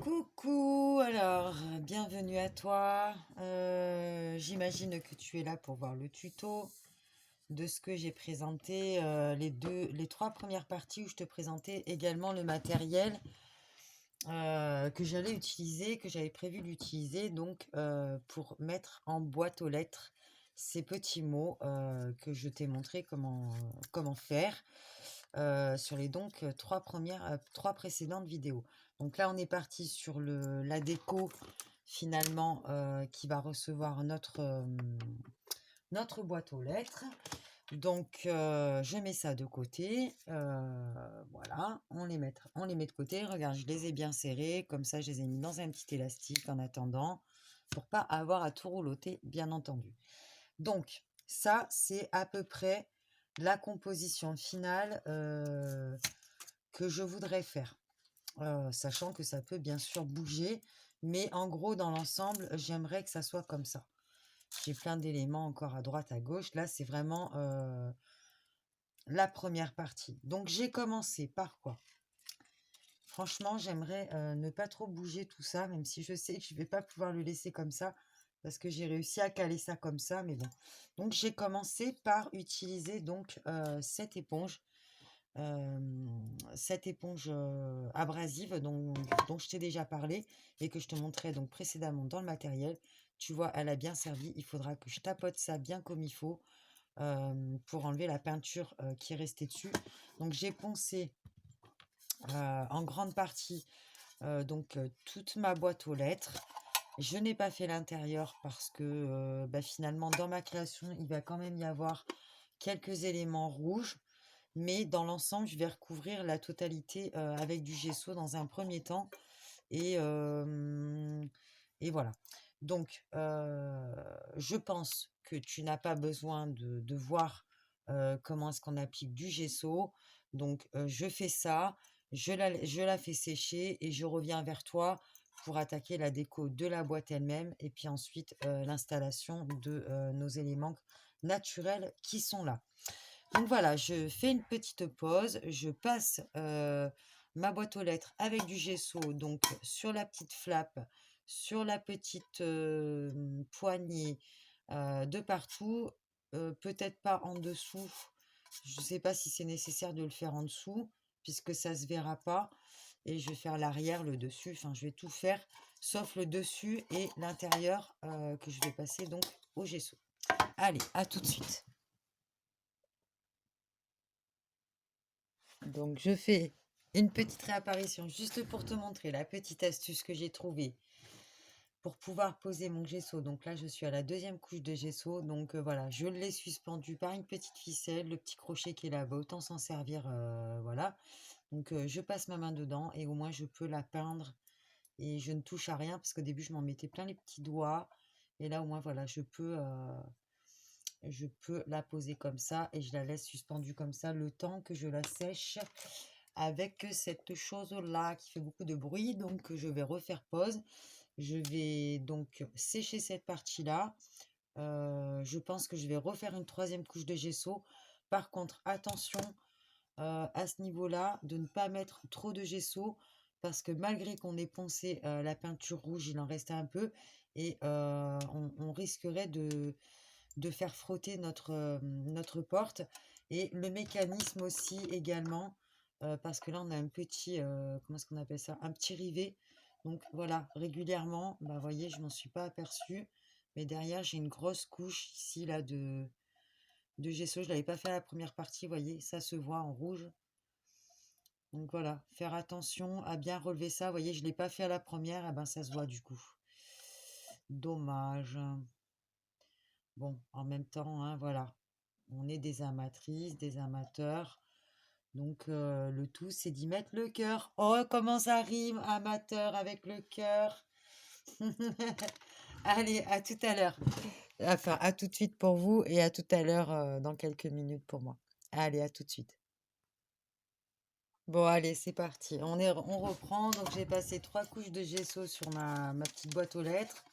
Coucou, alors bienvenue à toi. J'imagine que tu es là pour voir le tuto de ce que j'ai présenté, les trois premières parties où je te présentais également le matériel que j'allais utiliser, que j'avais prévu d'utiliser donc pour mettre en boîte aux lettres ces petits mots que je t'ai montré comment faire sur les trois précédentes vidéos. Donc là, on est parti sur la déco finalement qui va recevoir notre boîte aux lettres. Donc, je mets ça de côté. Voilà, on les met de côté. Regarde, je les ai bien serrés. Comme ça, je les ai mis dans un petit élastique en attendant pour pas avoir à tout roulotter, bien entendu. Donc, ça, c'est à peu près la composition finale que je voudrais faire. Sachant que ça peut bien sûr bouger, mais en gros, dans l'ensemble, j'aimerais que ça soit comme ça. J'ai plein d'éléments encore à droite, à gauche. Là, c'est vraiment la première partie. Donc, j'ai commencé par quoi? Franchement, j'aimerais ne pas trop bouger tout ça, même si je sais que je ne vais pas pouvoir le laisser comme ça, parce que j'ai réussi à caler ça comme ça, mais bon. Donc, j'ai commencé par utiliser donc euh, cette éponge abrasive dont je t'ai déjà parlé et que je te montrais donc précédemment dans le matériel. Tu vois, elle a bien servi. Il faudra que je tapote ça bien comme il faut pour enlever la peinture qui est restée dessus. Donc, j'ai poncé en grande partie toute ma boîte aux lettres. Je n'ai pas fait l'intérieur parce que finalement dans ma création il va quand même y avoir quelques éléments rouges, mais dans l'ensemble je vais recouvrir la totalité avec du gesso dans un premier temps et, et voilà. Donc je pense que tu n'as pas besoin de voir comment est-ce qu'on applique du gesso. Donc je fais ça, je la fais sécher et je reviens vers toi pour attaquer la déco de la boîte elle-même et puis ensuite l'installation de nos éléments naturels qui sont là. Donc voilà, je fais une petite pause, je passe ma boîte aux lettres avec du gesso donc sur la petite flappe, sur la petite poignée, de partout, peut-être pas en dessous. Je ne sais pas si c'est nécessaire de le faire en dessous puisque ça se verra pas et je vais faire l'arrière, le dessus, enfin je vais tout faire sauf le dessus et l'intérieur que je vais passer donc au gesso. Allez, à tout de suite. Donc, je fais une petite réapparition juste pour te montrer la petite astuce que j'ai trouvée pour pouvoir poser mon gesso. Donc là, je suis à la deuxième couche de gesso. Donc voilà, je l'ai suspendu par une petite ficelle, le petit crochet qui est là-bas, autant s'en servir. Voilà. Donc je passe ma main dedans et au moins je peux la peindre et je ne touche à rien parce qu'au début, je m'en mettais plein les petits doigts. Et là, au moins, voilà, je peux la poser comme ça et je la laisse suspendue comme ça le temps que je la sèche avec cette chose-là qui fait beaucoup de bruit. Donc, je vais refaire pause. Je vais donc sécher cette partie-là. Je pense que je vais refaire une troisième couche de gesso. Par contre, attention à ce niveau-là de ne pas mettre trop de gesso parce que malgré qu'on ait poncé la peinture rouge, il en restait un peu et on risquerait de faire frotter notre porte et le mécanisme aussi également parce que là on a un petit comment est-ce qu'on appelle ça, un petit rivet. Donc voilà, régulièrement, bah voyez, je m'en suis pas aperçue, mais derrière j'ai une grosse couche ici là de gesso. Je l'avais pas fait à la première partie, voyez, ça se voit en rouge. Donc voilà, faire attention à bien relever ça. Voyez, je l'ai pas fait à la première, et ben ça se voit du coup. Dommage. Bon, en même temps, hein, voilà. On est des amatrices, des amateurs. Donc, le tout, c'est d'y mettre le cœur. Oh, comment ça rime, amateur avec le cœur. Allez, à tout à l'heure. Enfin, à tout de suite pour vous et à tout à l'heure dans quelques minutes pour moi. Allez, à tout de suite. Bon, allez, c'est parti. On reprend. Donc, j'ai passé 3 couches de gesso sur ma petite boîte aux lettres.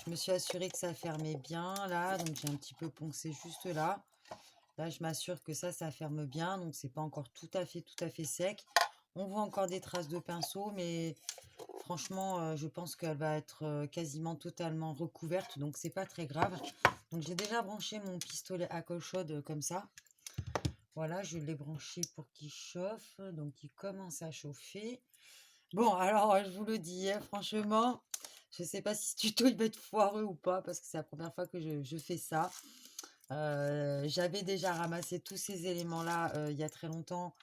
Je me suis assurée que ça fermait bien là. Donc, j'ai un petit peu poncé juste là. Là, je m'assure que ça ferme bien. Donc, c'est pas encore tout à fait sec. On voit encore des traces de pinceau, mais franchement, je pense qu'elle va être quasiment totalement recouverte, donc c'est pas très grave. Donc j'ai déjà branché mon pistolet à colle chaude comme ça. Voilà, je l'ai branché pour qu'il chauffe, donc il commence à chauffer. Bon, alors je vous le dis, hein, franchement, je sais pas si ce tuto il va être foireux ou pas, parce que c'est la première fois que je fais ça. J'avais déjà ramassé tous ces éléments-là il y a très longtemps,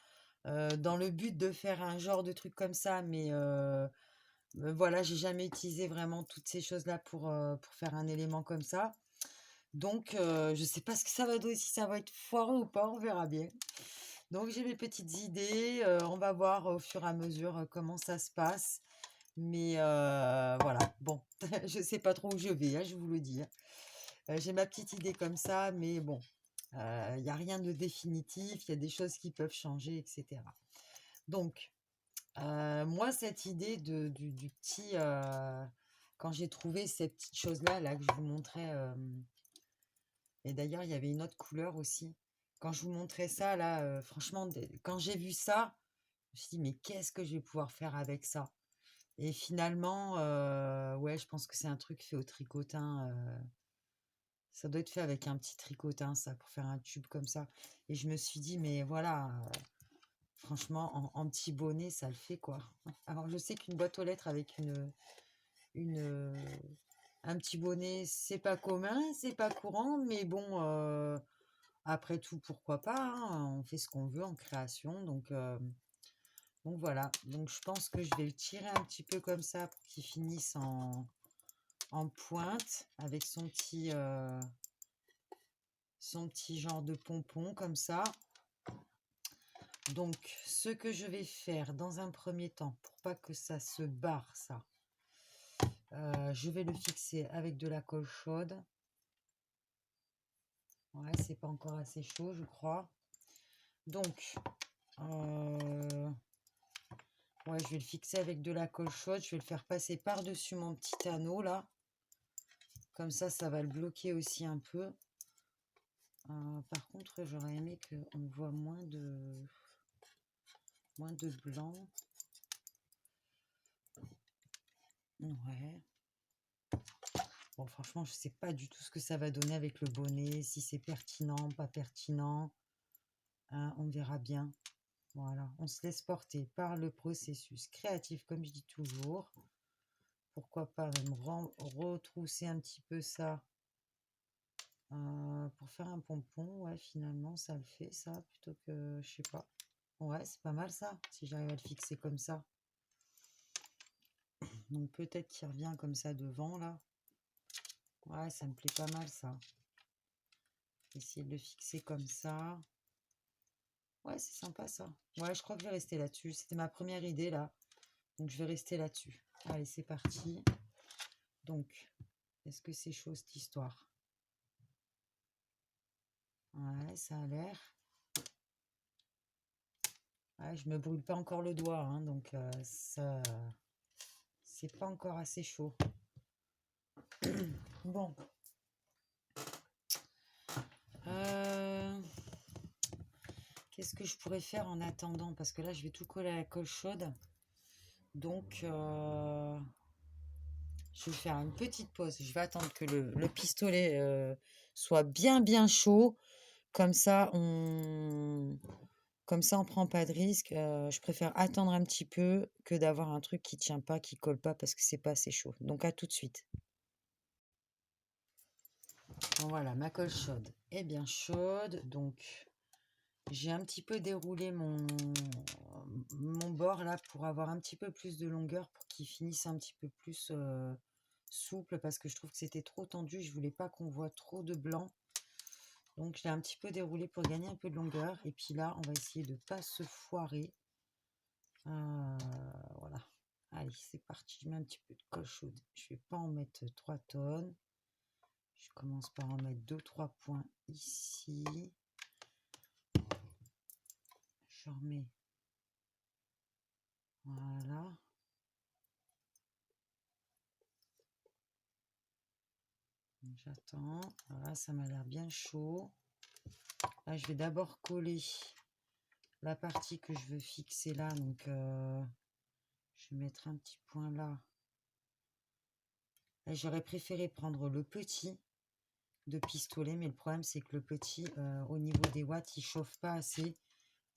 dans le but de faire un genre de truc comme ça, mais voilà, j'ai jamais utilisé vraiment toutes ces choses-là pour faire un élément comme ça. Donc, je sais pas ce que ça va donner, si ça va être foireux ou pas, on verra bien. Donc, j'ai mes petites idées, on va voir au fur et à mesure comment ça se passe. Mais voilà, bon, je sais pas trop où je vais, hein, je vous le dis, hein. J'ai ma petite idée comme ça, mais bon, il n'y a rien de définitif, il y a des choses qui peuvent changer, etc. Donc, moi, cette idée du petit, quand j'ai trouvé ces petites choses-là, là, que je vous montrais, et d'ailleurs, il y avait une autre couleur aussi. Quand je vous montrais ça, là, franchement, quand j'ai vu ça, je me suis dit, mais qu'est-ce que je vais pouvoir faire avec ça? Et finalement, ouais, je pense que c'est un truc fait au tricotin. Ça doit être fait avec un petit tricotin, ça, pour faire un tube comme ça. Et je me suis dit, mais voilà, franchement, en petit bonnet, ça le fait, quoi. Alors, je sais qu'une boîte aux lettres avec une, un petit bonnet, c'est pas commun, c'est pas courant, mais bon, après tout, pourquoi pas, hein, on fait ce qu'on veut en création, donc voilà. Donc je pense que je vais le tirer un petit peu comme ça pour qu'il finisse en pointe avec son petit genre de pompon comme ça. Donc ce que je vais faire dans un premier temps, pour pas que ça se barre ça, je vais le fixer avec de la colle chaude. Ouais, c'est pas encore assez chaud, je crois. Donc, ouais, je vais le fixer avec de la colle chaude. Je vais le faire passer par-dessus mon petit anneau, là. Comme ça va le bloquer aussi un peu. Par contre, j'aurais aimé qu'on voit moins de blanc. Ouais. Bon, franchement, je sais pas du tout ce que ça va donner avec le bonnet, si c'est pertinent, pas pertinent. Hein, on verra bien. Voilà, on se laisse porter par le processus créatif, comme je dis toujours. Pourquoi pas même retrousser un petit peu ça pour faire un pompon. Ouais, finalement, ça le fait, ça, plutôt que, je sais pas. Ouais, c'est pas mal ça, si j'arrive à le fixer comme ça. Donc peut-être qu'il revient comme ça devant, là. Ouais, ça me plaît pas mal, ça. Essayer de le fixer comme ça. Ouais, c'est sympa, ça. Ouais, je crois que je vais rester là-dessus. C'était ma première idée, là. Donc je vais rester là-dessus. Allez, c'est parti. Donc, est-ce que c'est chaud, cette histoire? Ouais, ça a l'air. Ouais, je me brûle pas encore le doigt, hein, donc ça, c'est pas encore assez chaud. Bon. Qu'est-ce que je pourrais faire en attendant? Parce que là, je vais tout coller à la colle chaude. Donc, je vais faire une petite pause. Je vais attendre que le pistolet soit bien chaud. Comme ça, on prend pas de risque. Je préfère attendre un petit peu que d'avoir un truc qui tient pas, qui colle pas parce que c'est pas assez chaud. Donc, à tout de suite. Bon, voilà, ma colle chaude est bien chaude. Donc, j'ai un petit peu déroulé mon bord là pour avoir un petit peu plus de longueur pour qu'il finisse un petit peu plus souple parce que je trouve que c'était trop tendu. Je voulais pas qu'on voit trop de blanc. Donc, je l'ai un petit peu déroulé pour gagner un peu de longueur. Et puis là, on va essayer de pas se foirer. Voilà. Allez, c'est parti. Je mets un petit peu de colle chaude. Je vais pas en mettre 3 tonnes. Je commence par en mettre 2-3 points ici. Je remets. Voilà. J'attends. Voilà, ça m'a l'air bien chaud. Là, je vais d'abord coller la partie que je veux fixer là. Donc, Je vais mettre un petit point là. J'aurais préféré prendre le petit de pistolet, mais le problème c'est que le petit, au niveau des watts, il chauffe pas assez.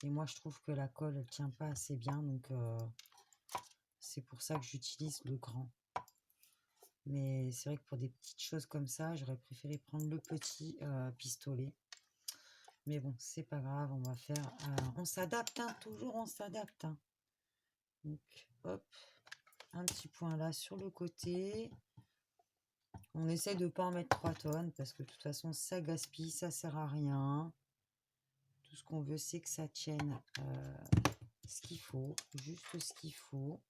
Et moi je trouve que la colle, elle tient pas assez bien, donc c'est pour ça que j'utilise le grand. Mais c'est vrai que pour des petites choses comme ça, j'aurais préféré prendre le petit pistolet. Mais bon, c'est pas grave, on va faire... on s'adapte, hein, toujours on s'adapte. Hein. Donc, hop, un petit point là sur le côté. On essaie de ne pas en mettre 3 tonnes parce que de toute façon, ça gaspille, ça sert à rien. Tout ce qu'on veut, c'est que ça tienne ce qu'il faut, juste ce qu'il faut.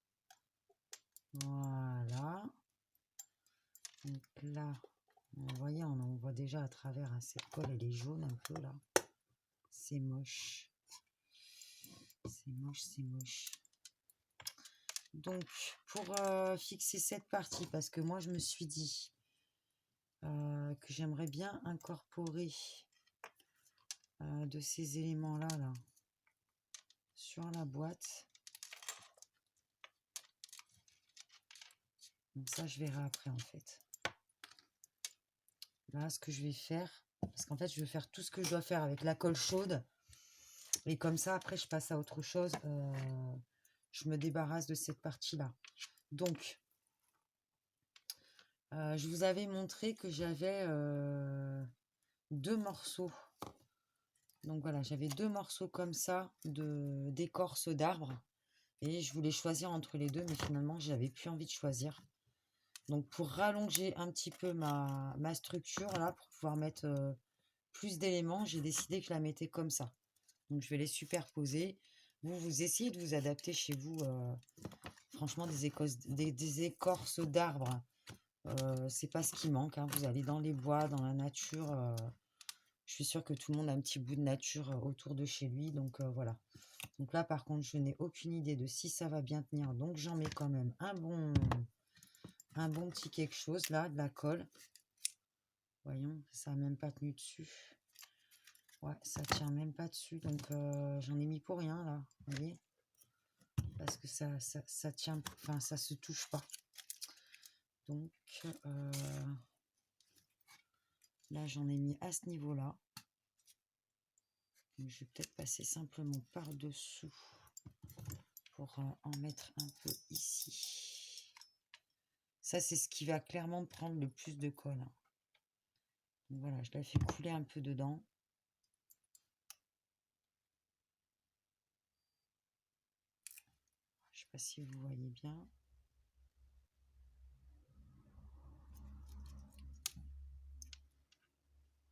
Voilà. Donc là, vous voyez, on voit déjà à travers hein, cette colle, elle est jaune un peu là. C'est moche. C'est moche, c'est moche. Donc, pour fixer cette partie, parce que moi, je me suis dit que j'aimerais bien incorporer de ces éléments-là là, sur la boîte. Donc ça, je verrai après, en fait. Là, ce que je vais faire, parce qu'en fait, je vais faire tout ce que je dois faire avec la colle chaude. Et comme ça, après, je passe à autre chose. Je me débarrasse de cette partie-là. Donc, je vous avais montré que j'avais 2 morceaux. Donc voilà, j'avais 2 morceaux comme ça d'écorce d'arbre. Et je voulais choisir entre les deux, mais finalement, j'avais plus envie de choisir. Donc pour rallonger un petit peu ma structure, là, pour pouvoir mettre plus d'éléments, j'ai décidé que je la mettais comme ça. Donc je vais les superposer. Vous essayez de vous adapter chez vous. Franchement, des écorces d'arbres, c'est pas ce qui manque. Hein. Vous allez dans les bois, dans la nature. Je suis sûre que tout le monde a un petit bout de nature autour de chez lui. Donc voilà. Donc là, par contre, je n'ai aucune idée de si ça va bien tenir. Donc j'en mets quand même un bon petit quelque chose là, de la colle. Voyons, ça n'a même pas tenu dessus. Ouais, ça tient même pas dessus. Donc j'en ai mis pour rien là. Vous voyez, parce que ça tient, enfin ça se touche pas. Donc là, j'en ai mis à ce niveau-là. Je vais peut-être passer simplement par-dessous pour en mettre un peu ici. Ça, c'est ce qui va clairement prendre le plus de colle. Hein. Donc voilà, je la fais couler un peu dedans. Je ne sais pas si vous voyez bien.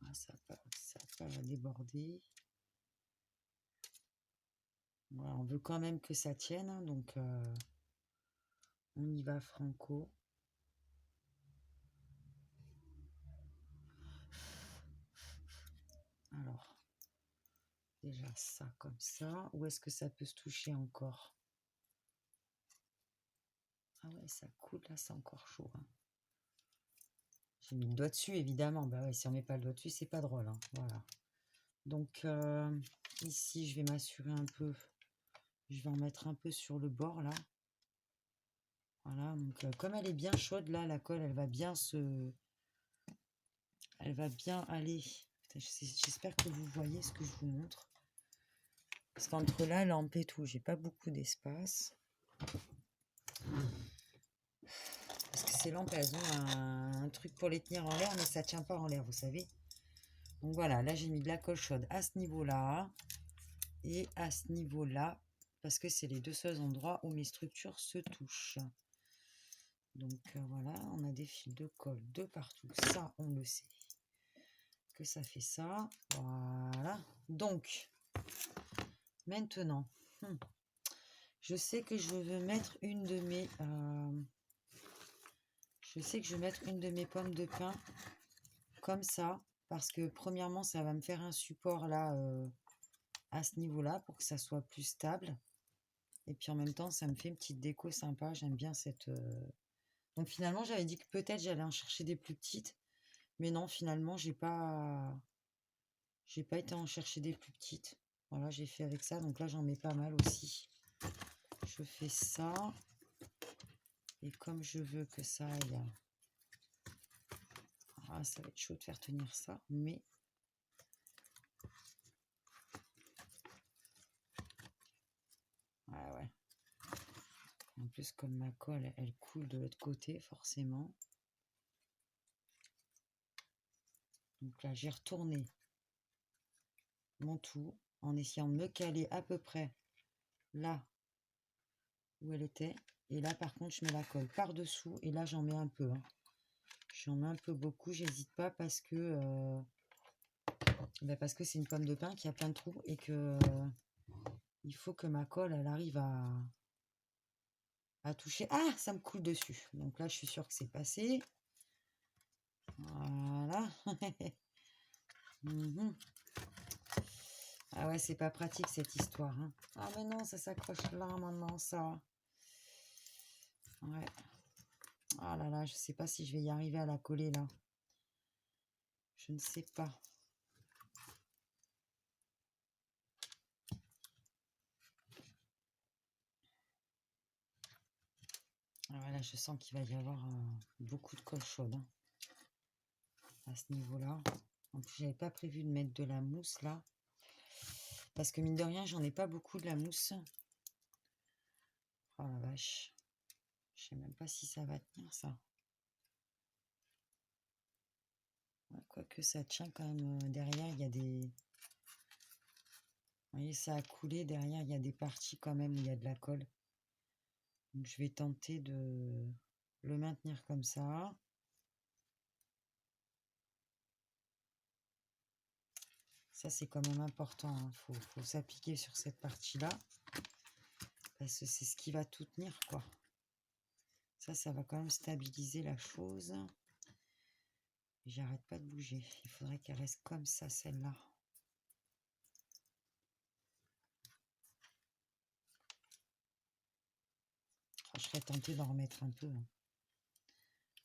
Ah, ça va déborder. Voilà, on veut quand même que ça tienne, hein, donc on y va franco. Alors, déjà ça comme ça. Où est-ce que ça peut se toucher encore? Ah ouais, ça coule là, c'est encore chaud. Hein. J'ai mis le doigt dessus, évidemment. Bah ouais, si on met pas le doigt dessus, c'est pas drôle. Hein. Voilà. Donc ici, je vais m'assurer un peu. Je vais en mettre un peu sur le bord là. Voilà. Donc comme elle est bien chaude là, la colle, elle va bien aller. J'espère que vous voyez ce que je vous montre. Parce qu'entre la lampe et tout, j'ai pas beaucoup d'espace. Parce que ces lampes, elles ont un truc pour les tenir en l'air, mais ça tient pas en l'air, vous savez. Donc voilà, là j'ai mis de la colle chaude à ce niveau-là et à ce niveau-là, parce que c'est les deux seuls endroits où mes structures se touchent. Donc voilà, on a des fils de colle de partout. Ça, on le sait. Que ça fait ça. Voilà. Donc, maintenant, je sais que je veux mettre une de mes... je sais que je vais mettre une de mes pommes de pin comme ça. Parce que premièrement, ça va me faire un support là, à ce niveau-là, pour que ça soit plus stable. Et puis en même temps, ça me fait une petite déco sympa. J'aime bien cette... Donc finalement, j'avais dit que peut-être j'allais en chercher des plus petites. Mais non, finalement, j'ai pas été en chercher des plus petites. Voilà, j'ai fait avec ça. Donc là, j'en mets pas mal aussi. Je fais ça. Et comme je veux que ça aille... Ah, ça va être chaud de faire tenir ça, mais... Ah ouais. En plus, comme ma colle, elle coule de l'autre côté, forcément. Donc là, j'ai retourné mon tout en essayant de me caler à peu près là où elle était. Et là, par contre, je mets la colle par-dessous. Et là, j'en mets un peu. Hein. J'en mets un peu beaucoup. J'hésite pas parce que c'est une pomme de pin qui a plein de trous et que il faut que ma colle, elle arrive à toucher. Ah, ça me coule dessus. Donc là, je suis sûre que c'est passé. Voilà. Ah ouais, c'est pas pratique cette histoire. Hein. Ah mais non, ça s'accroche là maintenant, ça. Ouais. Ah là là, je sais pas si je vais y arriver à la coller là. Je ne sais pas. Ah voilà, je sens qu'il va y avoir beaucoup de colle chaude hein, à ce niveau-là. En plus, j'avais pas prévu de mettre de la mousse là. Parce que mine de rien, j'en ai pas beaucoup de la mousse. Oh la vache. Je sais même pas si ça va tenir ça. Ouais, quoique ça tient quand même. Derrière, il y a des... Vous voyez, ça a coulé. Derrière, il y a des parties quand même où il y a de la colle. Donc, je vais tenter de le maintenir comme ça. Ça, c'est quand même important. Hein. Faut s'appliquer sur cette partie-là. Parce que c'est ce qui va tout tenir, quoi. Ça va quand même stabiliser la chose. J'arrête pas de bouger. Il faudrait qu'elle reste comme ça, celle-là. Je serais tentée d'en remettre un peu. Hein.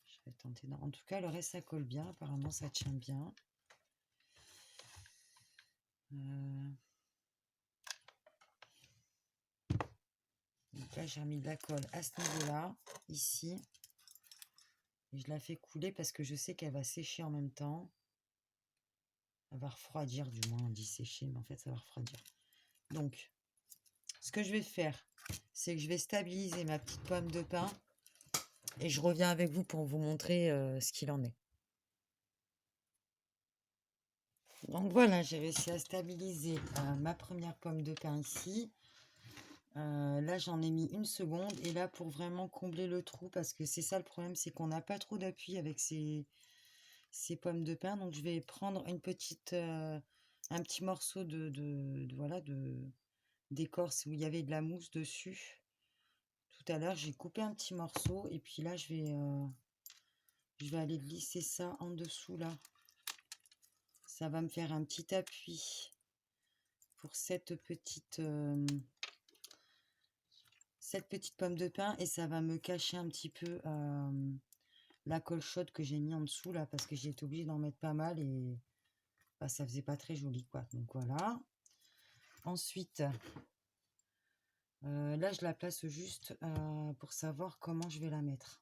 Je serais tentée d'en... En tout cas, le reste, ça colle bien. Apparemment, ça tient bien. Donc là, j'ai remis de la colle à ce niveau-là, ici. Et je la fais couler parce que je sais qu'elle va sécher en même temps. Elle va refroidir, du moins, on dit sécher, mais en fait, ça va refroidir. Donc, ce que je vais faire, c'est que je vais stabiliser ma petite pomme de pin. Et je reviens avec vous pour vous montrer ce qu'il en est. Donc voilà, j'ai réussi à stabiliser ma première pomme de pin ici. Là, j'en ai mis une seconde. Et là, pour vraiment combler le trou, parce que c'est ça le problème, c'est qu'on n'a pas trop d'appui avec ces pommes de pin. Donc, je vais prendre un petit morceau voilà, d'écorce où il y avait de la mousse dessus. Tout à l'heure, j'ai coupé un petit morceau. Et puis là, je vais aller glisser ça en dessous, là. Ça va me faire un petit appui pour cette petite pomme de pin et ça va me cacher un petit peu la colle chaude que j'ai mis en dessous là parce que j'ai été obligée d'en mettre pas mal et bah, ça faisait pas très joli quoi. Donc voilà. Ensuite, là je la place juste pour savoir comment je vais la mettre.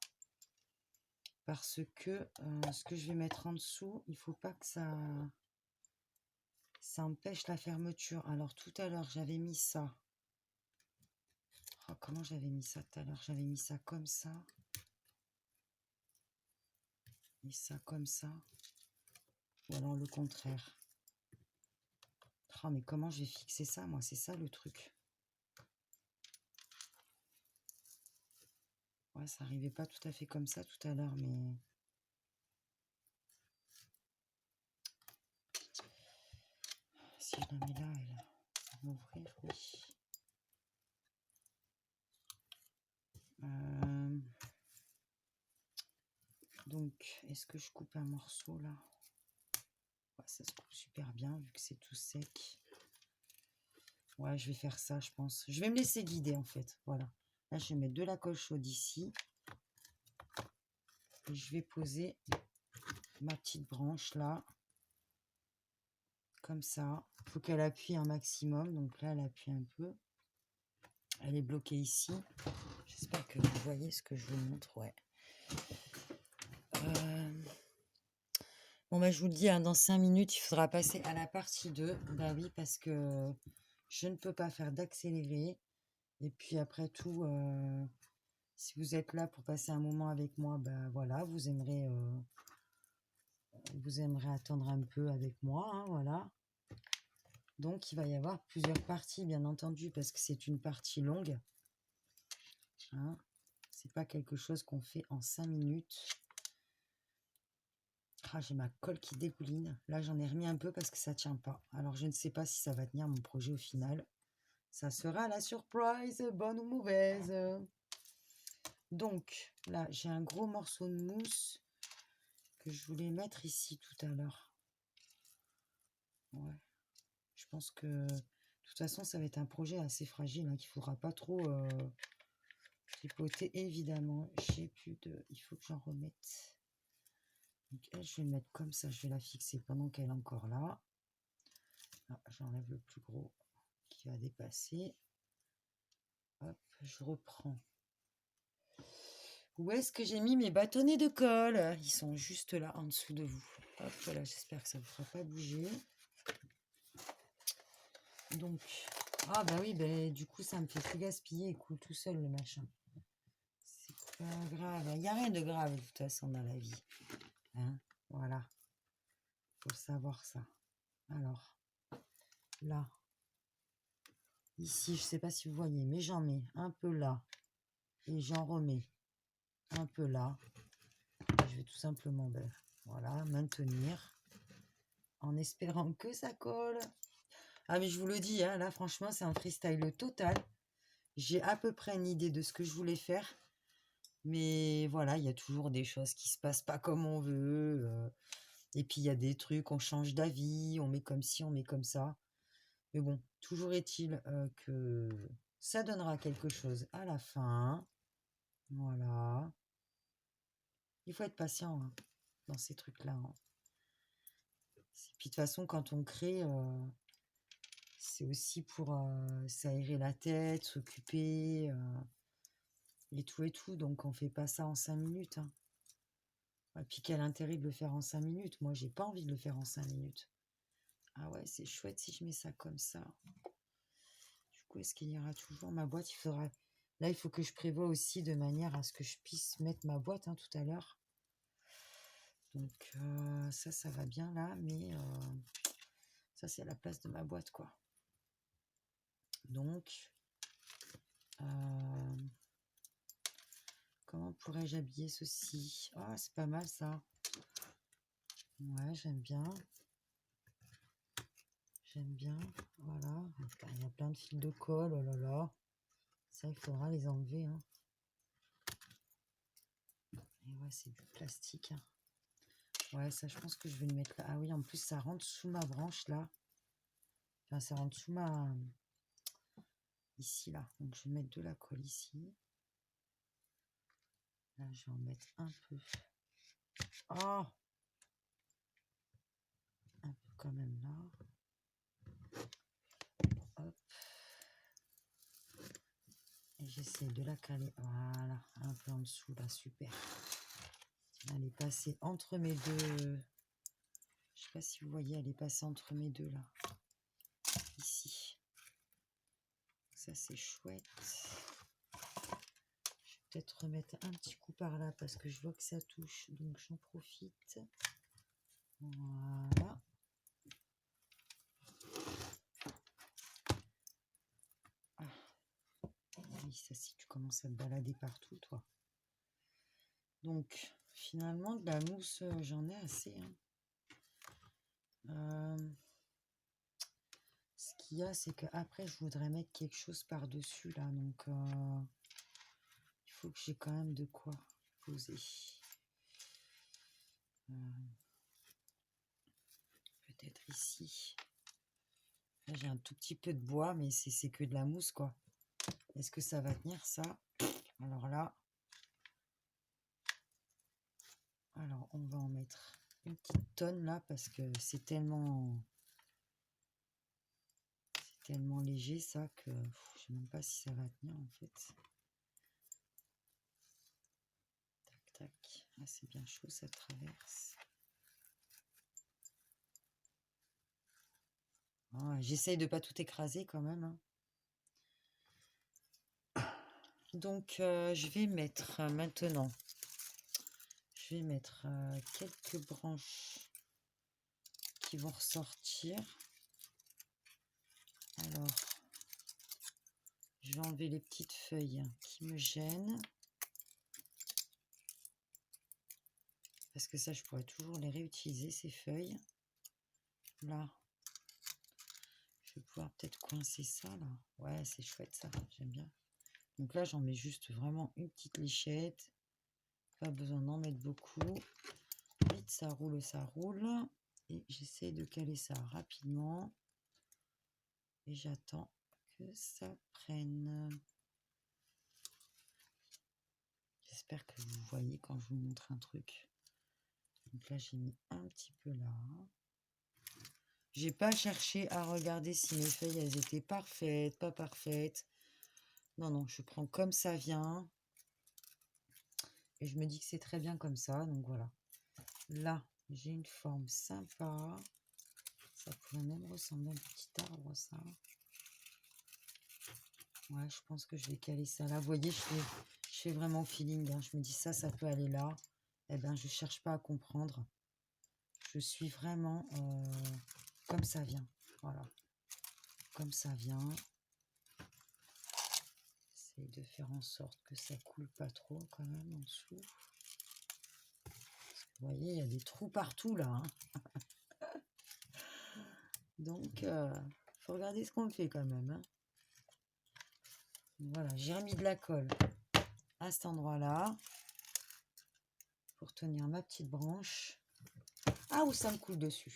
Parce que ce que je vais mettre en dessous, il faut pas que ça empêche la fermeture. Alors tout à l'heure, j'avais mis ça. Oh, comment j'avais mis ça tout à l'heure? J'avais mis ça comme ça. Et ça comme ça. Ou alors le contraire. Oh, mais comment je vais fixer ça, moi? C'est ça le truc. Ouais, ça n'arrivait pas tout à fait comme ça tout à l'heure, mais... Si je la mets là, ça va ouvrir, oui. Donc, est-ce que je coupe un morceau là? Ouais, ça se coupe super bien vu que c'est tout sec. Ouais, je vais faire ça, je pense. Je vais me laisser guider en fait. Voilà. Là, je vais mettre de la colle chaude ici. Et je vais poser ma petite branche là. Comme ça. Il faut qu'elle appuie un maximum. Donc là, elle appuie un peu. Elle est bloquée ici. J'espère que vous voyez ce que je vous montre, ouais. Bon, bah, je vous le dis, hein, dans 5 minutes, il faudra passer à la partie 2. Bah oui, parce que je ne peux pas faire d'accéléré. Et puis après tout, si vous êtes là pour passer un moment avec moi, bah voilà, vous aimerez attendre un peu avec moi, hein, voilà. Donc il va y avoir plusieurs parties, bien entendu, parce que c'est une partie longue. Hein. C'est pas quelque chose qu'on fait en 5 minutes. Ah, j'ai ma colle qui dégouline. Là, j'en ai remis un peu parce que ça tient pas. Alors, je ne sais pas si ça va tenir mon projet au final. Ça sera la surprise, bonne ou mauvaise. Donc, là, j'ai un gros morceau de mousse que je voulais mettre ici tout à l'heure. Ouais. Je pense que, de toute façon, ça va être un projet assez fragile, hein, qu'il ne faudra pas trop tripoter, évidemment. J'ai plus de... Il faut que j'en remette. Donc, elle, je vais le mettre comme ça. Je vais la fixer pendant qu'elle est encore là. Ah, j'enlève le plus gros qui va dépasser. Hop, je reprends. Où est-ce que j'ai mis mes bâtonnets de colle? Ils sont juste là, en dessous de vous. Hop, voilà, j'espère que ça ne vous fera pas bouger. Donc, ah bah oui, bah, du coup, ça me fait plus gaspiller. Il coule tout seul, le machin. C'est pas grave. Il n'y a rien de grave, de toute façon, dans la vie. Hein, voilà. Faut savoir ça. Alors, là. Ici, je ne sais pas si vous voyez, mais j'en mets un peu là. Et j'en remets un peu là. Je vais tout simplement, ben, voilà, maintenir. En espérant que ça colle. Ah, mais je vous le dis, hein, là, franchement, c'est un freestyle total. J'ai à peu près une idée de ce que je voulais faire. Mais voilà, il y a toujours des choses qui se passent pas comme on veut. Et puis, il y a des trucs, on change d'avis, on met comme ci, on met comme ça. Mais bon, toujours est-il que ça donnera quelque chose à la fin. Voilà. Il faut être patient, hein, dans ces trucs-là. Hein. Puis, de toute façon, quand on crée... c'est aussi pour s'aérer la tête, s'occuper, et tout et tout. Donc, on fait pas ça en 5 minutes. Hein. Et puis, quel intérêt de le faire en 5 minutes? Moi, j'ai pas envie de le faire en 5 minutes. Ah ouais, c'est chouette si je mets ça comme ça. Du coup, est-ce qu'il y aura toujours ma boîte? Il faudra... Là, il faut que je prévoie aussi de manière à ce que je puisse mettre ma boîte, hein, tout à l'heure. Donc, ça va bien là. Mais ça, c'est la place de ma boîte, quoi. Donc... comment pourrais-je habiller ceci? Ah, c'est pas mal ça. Ouais, j'aime bien. J'aime bien. Voilà. Il y a plein de fils de colle. Oh là là. Ça, il faudra les enlever. Hein. Et ouais, c'est du plastique. Hein. Ouais, ça, je pense que je vais le mettre là. Ah oui, en plus, ça rentre sous ma branche là. Enfin, ça rentre sous ma... Ici, là. Donc, je vais mettre de la colle ici. Là, je vais en mettre un peu. Oh! Un peu quand même là. Hop. Et j'essaie de la caler. Voilà. Un peu en dessous là. Super. Elle est passée entre mes deux. Je sais pas si vous voyez, elle est passée entre mes deux là. Ici. Ça, c'est chouette. Je vais peut-être remettre un petit coup par là parce que je vois que ça touche. Donc, j'en profite. Voilà. Ah. Oui, ça, si tu commences à te balader partout, toi. Donc, finalement, de la mousse, j'en ai assez. Hein. Ce qu'il y a, c'est qu'après, je voudrais mettre quelque chose par-dessus, là. Donc, il faut que j'ai quand même de quoi poser. Peut-être ici. Là, j'ai un tout petit peu de bois, mais c'est que de la mousse, quoi. Est-ce que ça va tenir, ça? Alors là... Alors, on va en mettre une petite tonne, là, parce que c'est tellement léger, ça, que je ne sais même pas si ça va tenir, en fait. Ah, c'est bien chaud, ça traverse. Ah, j'essaye de pas tout écraser quand même, hein. Donc, je vais mettre maintenant, je vais mettre quelques branches qui vont ressortir. Alors, je vais enlever les petites feuilles qui me gênent. Parce que ça, je pourrais toujours les réutiliser, ces feuilles. Là, je vais pouvoir peut-être coincer ça, là. Ouais, c'est chouette, ça. J'aime bien. Donc là, j'en mets juste vraiment une petite lichette. Pas besoin d'en mettre beaucoup. Vite, ça roule, ça roule. Et j'essaie de caler ça rapidement. Et j'attends que ça prenne. J'espère que vous voyez quand je vous montre un truc. Donc là, j'ai mis un petit peu là. J'ai pas cherché à regarder si mes feuilles, elles étaient parfaites, pas parfaites. Non, non, je prends comme ça vient. Et je me dis que c'est très bien comme ça. Donc voilà. Là, j'ai une forme sympa. Ça pourrait même ressembler à un petit arbre, ça. Ouais, je pense que je vais caler ça là. Vous voyez, je fais vraiment au feeling, hein. Je me dis ça peut aller là. Eh ben, je cherche pas à comprendre. Je suis vraiment comme ça vient. Voilà. Comme ça vient. J'essaie de faire en sorte que ça coule pas trop quand même en dessous. Parce que, vous voyez, il y a des trous partout là, hein. Donc, faut regarder ce qu'on fait quand même, hein. Voilà, j'ai remis de la colle à cet endroit-là pour tenir ma petite branche. Ah, où ça me coule dessus.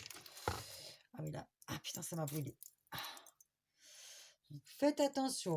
Ah oui, là. Ah putain, ça m'a brûlé. Ah. Faites attention.